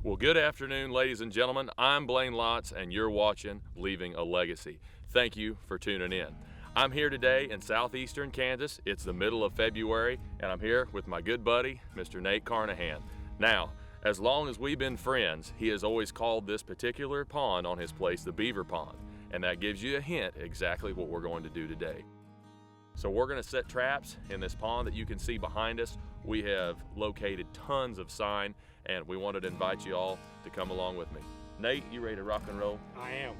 Well, good afternoon, ladies and gentlemen. I'm Blaine Nate, and you're watching Leaving a Legacy. Thank you for tuning in. I'm here today in southeastern Kansas. It's the middle of February, and I'm here with my good buddy, Mr. Nate Carnahan. Now, as long as we've been friends, he has always called this particular pond on his place the Beaver Pond, and that gives you a hint exactly what we're going to do today. So we're going to set traps in this pond that you can see behind us. We have located tons of sign, and we wanted to invite you all to come along with me. Nate, you ready to rock and roll? I am.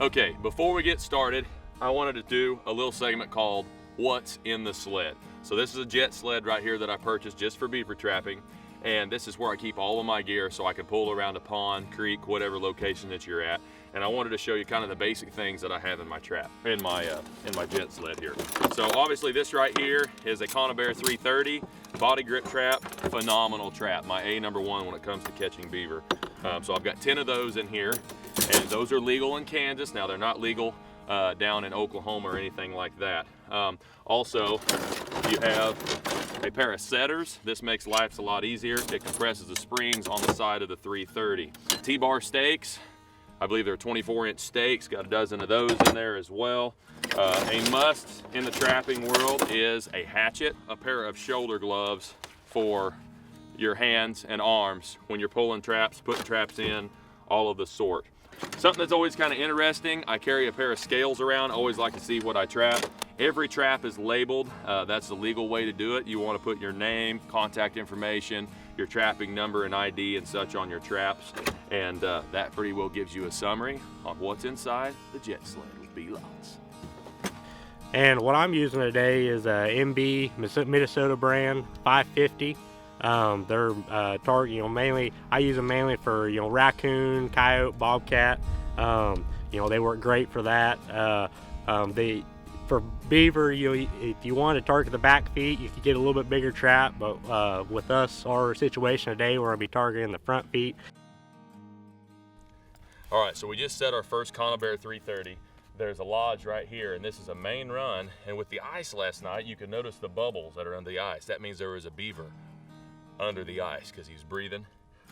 Okay, before we get started, I wanted to do a little segment called What's in the Sled. So this is a jet sled right here that I purchased just for beaver trapping, and this is where I keep all of my gear so I can pull around a pond, creek, whatever location that you're at. And I wanted to show you kind of the basic things that I have in my trap, in my jet sled here. So obviously this right here is a Beaver 330 body grip trap, phenomenal trap, my #1 when it comes to catching beaver. So I've got 10 of those in here, and those are legal in Kansas. Now they're not legal down in Oklahoma or anything like that. Also, you have a pair of setters. This makes life a lot easier. It compresses the springs on the side of the 330. T-bar stakes. I believe they're 24-inch stakes. Got a dozen of those in there as well. A must in the trapping world is a hatchet, a pair of shoulder gloves for your hands and arms when you're pulling traps, putting traps in, all of the sort. Something that's always kind of interesting, I carry a pair of scales around. I always like to see what I trap. Every trap is labeled. That's the legal way to do it. You want to put your name, contact information, your trapping number and ID and such on your traps. And that pretty well gives you a summary on what's inside the jet sled with B-Lots. And what I'm using today is a MB Minnesota brand 550. They're target, mainly, I use them mainly for, raccoon, coyote, bobcat. They work great for that. For beaver, if you want to target the back feet, you can get a little bit bigger trap, but with us, our situation today, we're gonna be targeting the front feet. All right, so we just set our first Beaver 330. There's a lodge right here, and this is a main run. And with the ice last night, you can notice the bubbles that are under the ice. That means there was a beaver under the ice because he's breathing,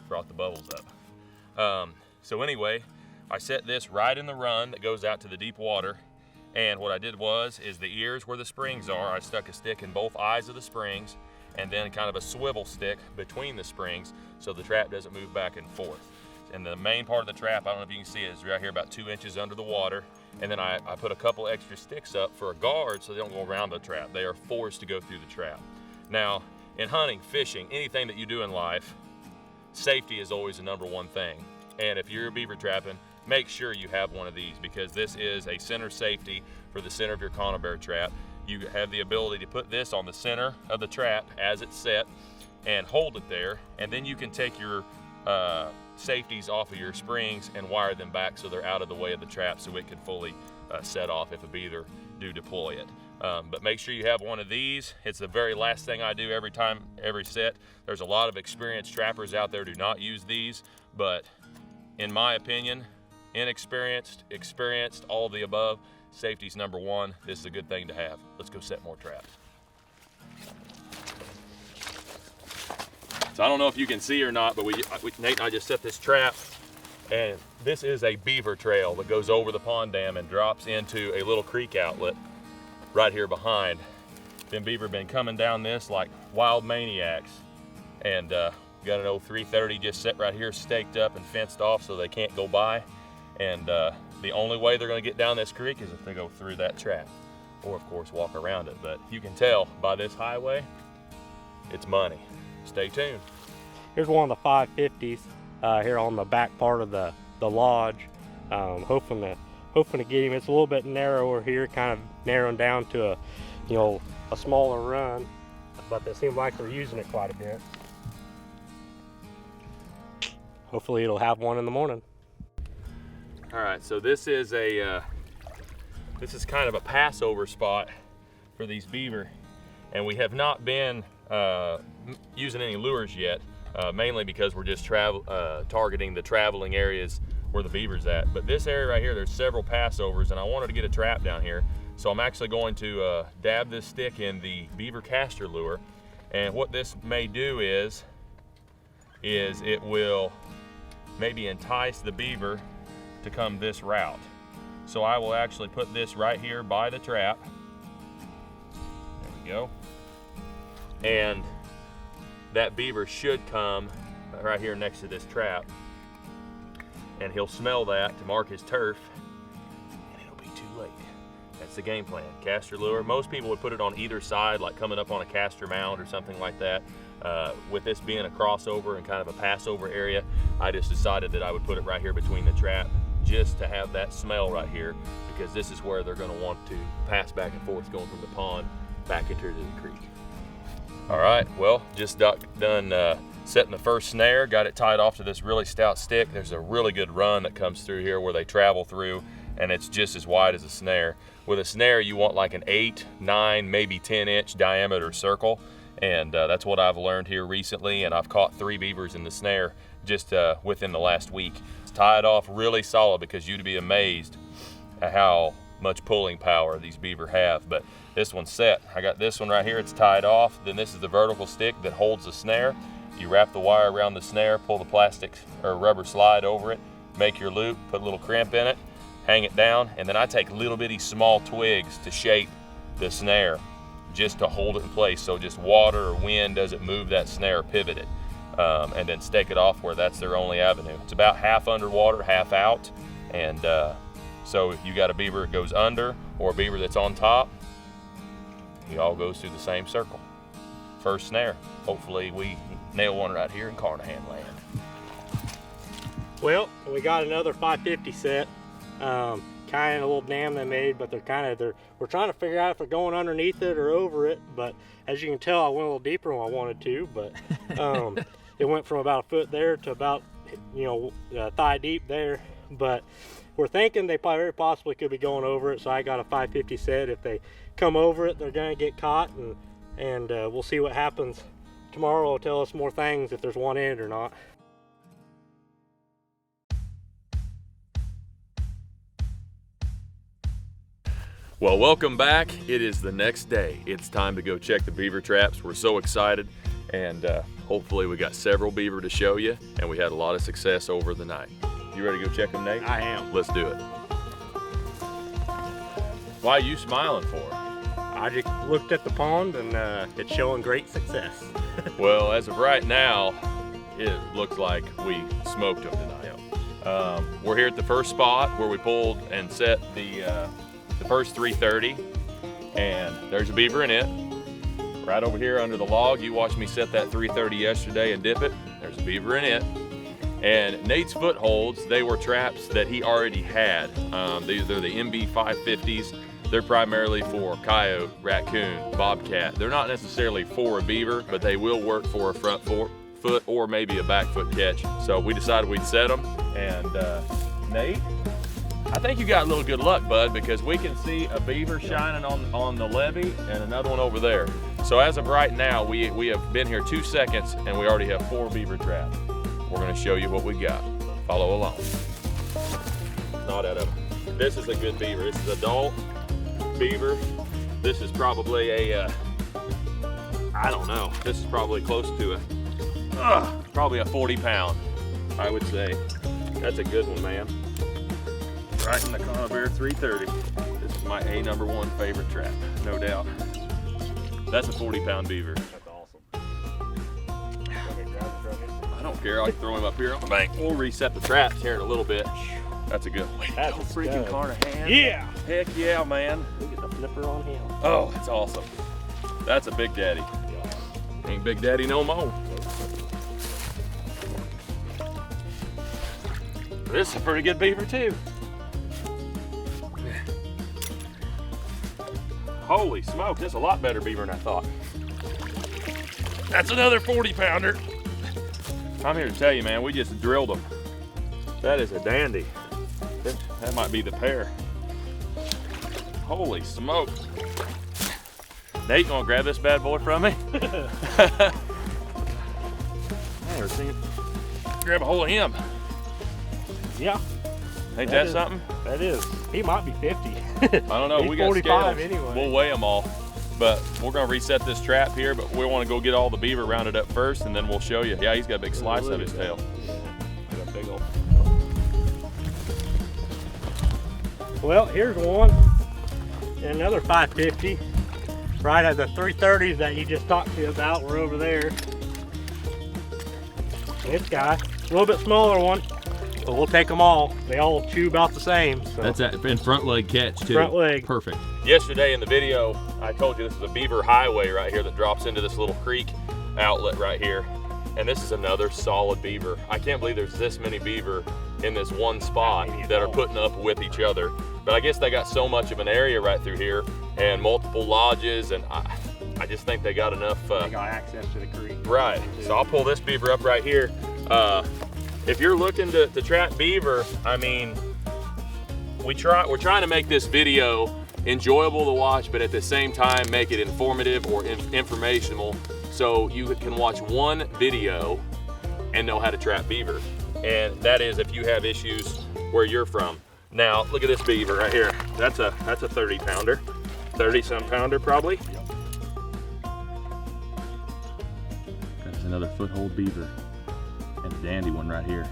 brought the bubbles up. So anyway, I set this right in the run that goes out to the deep water. And what I did is the ears where the springs are, I stuck a stick in both eyes of the springs and then kind of a swivel stick between the springs so the trap doesn't move back and forth. And the main part of the trap, I don't know if you can see it, is right here about 2 inches under the water. And then I put a couple extra sticks up for a guard so they don't go around the trap. They are forced to go through the trap. Now, in hunting, fishing, anything that you do in life, safety is always the #1 thing. And if you're beaver trapping, make sure you have one of these because this is a center safety for the center of your conibear trap. You have the ability to put this on the center of the trap as it's set and hold it there, and then you can take your safeties off of your springs and wire them back so they're out of the way of the trap so it can fully set off if a beaver do deploy it. But make sure you have one of these. It's the very last thing I do every set. There's a lot of experienced trappers out there who do not use these, but in my opinion, inexperienced, experienced, all of the above, safety's #1. This is a good thing to have. Let's go set more traps. So I don't know if you can see or not, but Nate and I just set this trap, and this is a beaver trail that goes over the pond dam and drops into a little creek outlet right here behind. Them beaver been coming down this like wild maniacs, and got an old 330 just set right here, staked up and fenced off so they can't go by. And the only way they're going to get down this creek is if they go through that trap, or of course walk around it. But you can tell by this highway, it's money. Stay tuned. Here's one of the 550s here on the back part of the lodge. Hoping to get him. It's a little bit narrower here, kind of narrowing down to a smaller run, but they seem like they're using it quite a bit. Hopefully it'll have one in the morning. All right, so this is kind of a Passover spot for these beaver, and we have not been using any lures yet, mainly because we're just targeting the traveling areas where the beaver's at. But this area right here, there's several Passovers, and I wanted to get a trap down here So I'm actually going to dab this stick in the Beaver caster lure. And what this may do is it will maybe entice the beaver to come this route. So I will actually put this right here by the trap. There we go. And that beaver should come right here next to this trap. And he'll smell that to mark his turf, and it'll be too late. That's the game plan. Caster lure. Most people would put it on either side, like coming up on a caster mound or something like that. With this being a crossover and kind of a passover area, I just decided that I would put it right here between the trap, just to have that smell right here, because this is where they're going to want to pass back and forth going from the pond back into the creek. All right, well, just done setting the first snare, got it tied off to this really stout stick. There's a really good run that comes through here where they travel through, and it's just as wide as a snare. With a snare, you want like an 8, 9, maybe 10-inch diameter circle, and that's what I've learned here recently, and I've caught 3 beavers in the snare just within the last week. It's tied off really solid, because you'd be amazed at how much pulling power these beaver have. But this one's set. I got this one right here, it's tied off. Then this is the vertical stick that holds the snare. You wrap the wire around the snare, pull the plastic or rubber slide over it, make your loop, put a little crimp in it, hang it down, and then I take little bitty small twigs to shape the snare just to hold it in place, so just water or wind doesn't move that snare, pivot it, and then stake it off where that's their only avenue. It's about half underwater, half out, and so if you got a beaver that goes under or a beaver that's on top, it all goes through the same circle. First snare. Hopefully we nail one right here in Carnahan land. Well, we got another 550 set. Kind of a little dam they made, but we're trying to figure out if they're going underneath it or over it. But as you can tell, I went a little deeper than I wanted to. But it went from about a foot there to about, thigh deep there. But we're thinking they very possibly could be going over it. So I got a 550 set. If they come over it, they're gonna get caught, and we'll see what happens. Tomorrow will tell us more things if there's one in it or not. Well, welcome back. It is the next day. It's time to go check the beaver traps. We're so excited, and hopefully we got several beaver to show you, and we had a lot of success over the night. You ready to go check them, Nate? I am. Let's do it. Why are you smiling for? I just looked at the pond, and it's showing great success. Well, as of right now, it looks like we smoked them tonight. We're here at the first spot where we pulled and set the first 330, and there's a beaver in it. Right over here under the log, you watched me set that 330 yesterday and dip it. There's a beaver in it. And Nate's footholds, they were traps that he already had. These are the MB 550s. They're primarily for coyote, raccoon, bobcat. They're not necessarily for a beaver, but they will work for a front foot or maybe a back foot catch. So we decided we'd set them. And Nate, I think you got a little good luck, bud, because we can see a beaver shining on the levee and another one over there. So as of right now, we have been here 2 seconds and we already have 4 beaver traps. We're gonna show you what we got. Follow along. Not out of them. This is a good beaver. This is adult beaver. This is probably a, I don't know. This is probably close to probably a 40 pound, I would say. That's a good one, man. Right in the Conibear 330. This is my #1 favorite trap, no doubt. That's a 40-pound beaver. That's awesome. I don't care, I can throw him up here on the bank. We'll reset the traps here in a little bit. That's a good one. That's a freaking Carnahan. Yeah! Heck yeah, man. Look at the flipper on him. Oh, it's awesome. That's a Big Daddy. Ain't Big Daddy no more. This is a pretty good beaver too. Holy smoke, this is a lot better beaver than I thought. That's another 40-pounder. I'm here to tell you, man, we just drilled them. That is a dandy. That might be the pair. Holy smoke. Nate, you wanna grab this bad boy from me? I never seen him. Grab a hold of him. Yeah. Ain't that something? That is. He might be 50. I don't know. We got 45 scales. anyway. We'll weigh them all. But we're gonna reset this trap here, but we wanna go get all the beaver rounded up first, and then we'll show you. Yeah, he's got a big slice of his tail. Yeah, got a big old. Well, here's one. And another 550. Right at the 330s that you just talked to about, we're over there. This guy, a little bit smaller one, but we'll take them all. They all chew about the same. So. That's in front leg catch too. Front leg. Perfect. Yesterday in the video, I told you this is a beaver highway right here that drops into this little creek outlet right here. And this is another solid beaver. I can't believe there's this many beaver in this one spot that are putting up with each other. But I guess they got so much of an area right through here and multiple lodges, and I just think they got enough. They got access to the creek. Right, so I'll pull this beaver up right here. If you're looking to trap beaver, I mean, we're trying to make this video enjoyable to watch, but at the same time make it informative or informational, so you can watch one video and know how to trap beaver. And that is if you have issues where you're from. Now, look at this beaver right here. That's a 30 pounder, 30-some pounder probably. That's another foothold beaver, and a dandy one right here.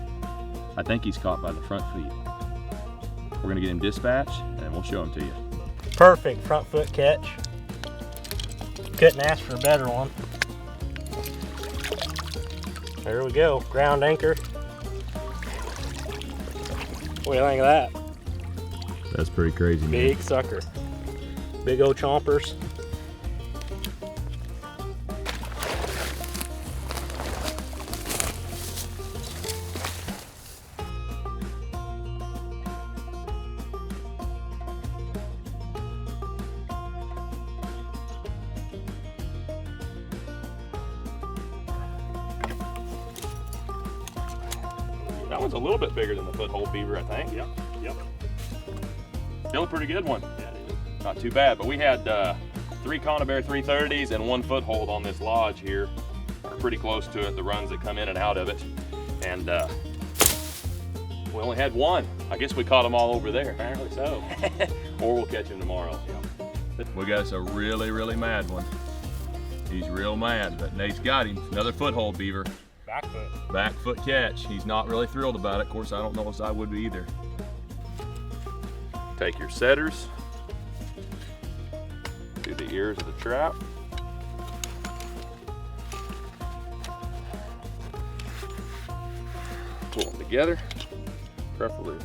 I think he's caught by the front feet. We're gonna get him dispatched, and we'll show him to you. Perfect front foot catch. Couldn't ask for a better one. There we go, ground anchor. What do you think of that? That's pretty crazy, man. Big sucker. Big old chompers. That one's a little bit bigger than the foothold beaver, I think. Yep. Still a pretty good one. Yeah, it is. Not too bad, but we had 3 Conibear 330s and 1 foothold on this lodge here. We're pretty close to it, the runs that come in and out of it. And we only had 1. I guess we caught them all over there. Apparently so. Or we'll catch him tomorrow. Yeah. We got us a really, really mad one. He's real mad, but Nate's got him. Another foothold beaver. Back foot. Back foot catch. He's not really thrilled about it. Of course, I don't know if I would be either. Take your setters to the ears of the trap. Pull them together, preferably.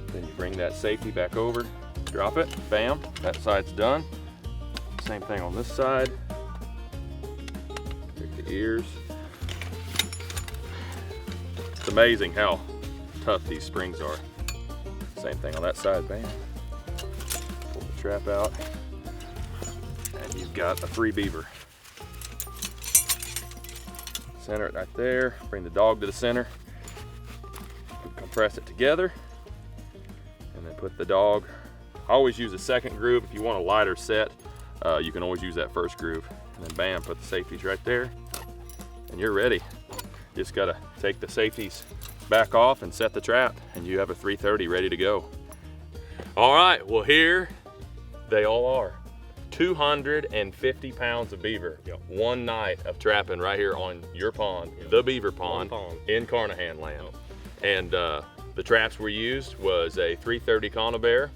Then you bring that safety back over, drop it, bam, that side's done. Same thing on this side. Take the ears. It's amazing how tough these springs are. Same thing on that side, bam. Pull the trap out, and you've got a 3 beaver. Center it right there, bring the dog to the center, compress it together, and then put the dog. I always use a second groove. If you want a lighter set, you can always use that first groove. And then bam, put the safeties right there, and you're ready. Just gotta take the safeties back off and set the trap, and you have a 330 ready to go. All right, well here they all are. 250 pounds of beaver. Yep. One night of trapping right here on your pond, the Beaver Pond, in Carnahan land. And the traps we used was a 330 Conibear.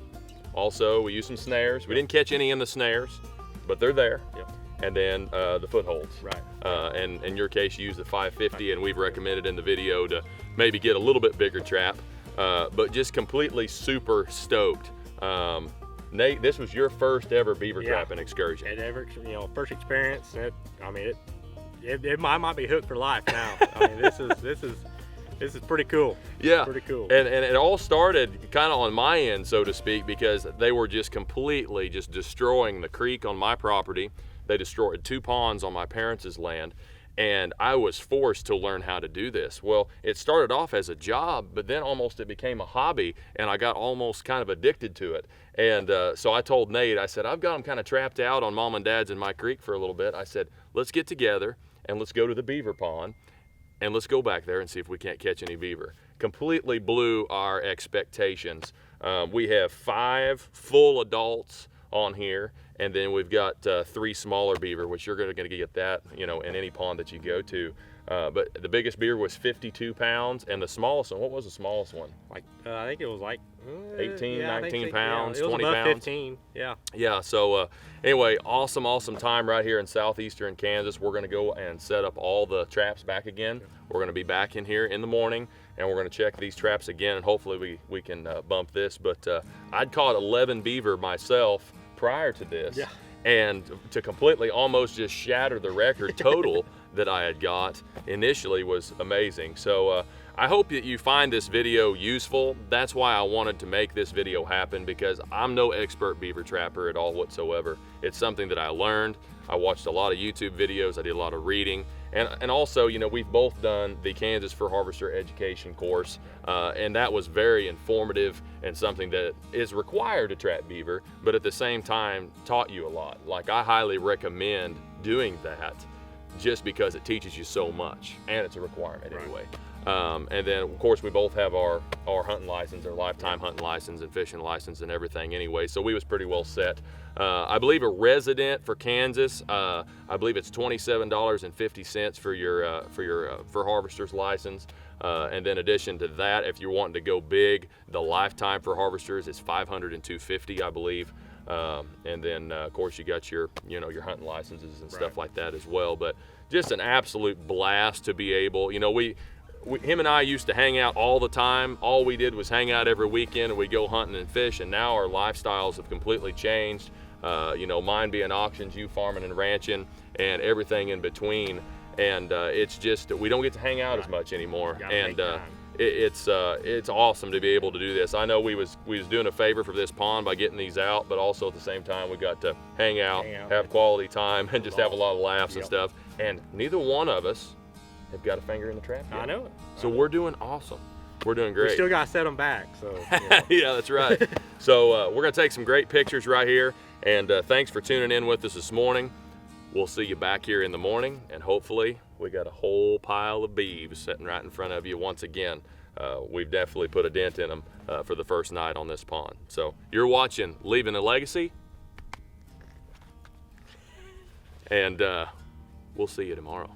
Also, we used some snares. We didn't catch any in the snares, but they're there. Yep. And then the footholds. Right. And in your case, you used the 550, and we've recommended in the video to maybe get a little bit bigger trap, but just completely super stoked. Nate, this was your first ever beaver trapping excursion. First experience. I might be hooked for life now. I mean, this is pretty cool. Yeah, pretty cool. And it all started kind of on my end, so to speak, because they were just completely just destroying the creek on my property. They destroyed 2 ponds on my parents' land, and I was forced to learn how to do this. Well, it started off as a job, but then almost it became a hobby, and I got almost kind of addicted to it. And so I told Nate, I said, I've got them kind of trapped out on Mom and Dad's in my creek for a little bit. I said, let's get together and let's go to the Beaver Pond, and let's go back there and see if we can't catch any beaver. Completely blew our expectations. We have 5 full adults on here, and then we've got 3 smaller beaver, which you're going to get that, you know, in any pond that you go to. But the biggest beaver was 52 pounds, and the smallest one, what was the smallest one? Like I think it was like 18, yeah, 19 pounds, it was 20 above pounds. 15. Yeah. Yeah, so anyway, awesome time right here in southeastern Kansas. We're gonna go and set up all the traps back again. We're gonna be back in here in the morning, and we're gonna check these traps again, and hopefully we can bump this. But I'd caught 11 beaver myself prior to this. Yeah. And to completely almost just shatter the record total that I had got initially was amazing. So I hope that you find this video useful. That's why I wanted to make this video happen, because I'm no expert beaver trapper at all whatsoever. It's something that I learned. I watched a lot of YouTube videos, I did a lot of reading, and also, you know, we've both done the Kansas Fur Harvester Education course, and that was very informative and something that is required to trap beaver, but at the same time taught you a lot. Like, I highly recommend doing that just because it teaches you so much, and it's a requirement anyway. And then of course we both have our hunting license, our lifetime hunting license and fishing license and everything anyway, so we was pretty well set. I believe a resident for Kansas, I believe it's $27.50 for your fur harvester's license. And then in addition to that, if you're wanting to go big, the lifetime for harvesters is $500 and $250, I believe. And then of course you got your, you know, your hunting licenses and stuff like that as well. But just an absolute blast to be able, you know, him and I used to hang out all the time. All we did was hang out every weekend, and we go hunting and fish, and now our lifestyles have completely changed. You know, mine being auctions, you farming and ranching, and everything in between. And it's just, we don't get to hang out as much anymore. And it's awesome to be able to do this. I know we was doing a favor for this pond by getting these out, but also at the same time we got to hang out, have quality time, and just have a lot of laughs and stuff. And neither one of us have got a finger in the trap yet. I know it. So we're doing awesome. We're doing great. We still got to set them back. So yeah, that's right. So we're gonna take some great pictures right here, and thanks for tuning in with us this morning. We'll see you back here in the morning, and hopefully we got a whole pile of beeves sitting right in front of you once again. We've definitely put a dent in them for the first night on this pond. So you're watching Leaving a Legacy, and we'll see you tomorrow.